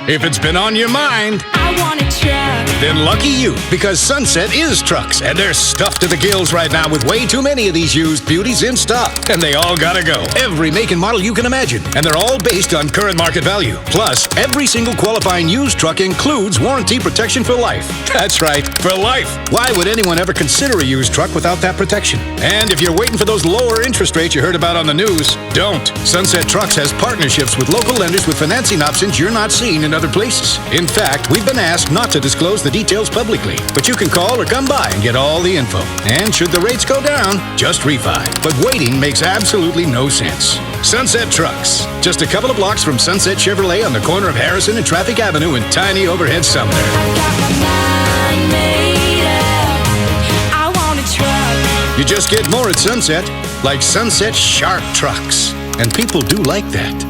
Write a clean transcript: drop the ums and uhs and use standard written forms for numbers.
If it's been on your mind, I want a truck. then lucky you, because Sunset is trucks, and they're stuffed to the gills right now with way too many of these used beauties in stock, and they all gotta go. Every make and model you can imagine, and they're all based on current market value. Plus, every single qualifying used truck includes warranty protection for life. That's right, for life. Why would anyone ever consider a used truck without that protection? And if you're waiting for those lower interest rates you heard about on the news, don't. Sunset Trucks has partnerships with local lenders with financing options you're not seeing in other places. In fact, we've been asked not to disclose the details publicly, but you can call or come by and get all the info. And should the rates go down, just refi. But waiting makes absolutely no sense. Sunset Trucks, just a couple of blocks from Sunset Chevrolet on the corner of Harrison and Traffic Avenue in tiny overhead Sumner. I got my mind made up. I want a truck. You just get more at Sunset, like Sunset Sharp Trucks. And people do like that.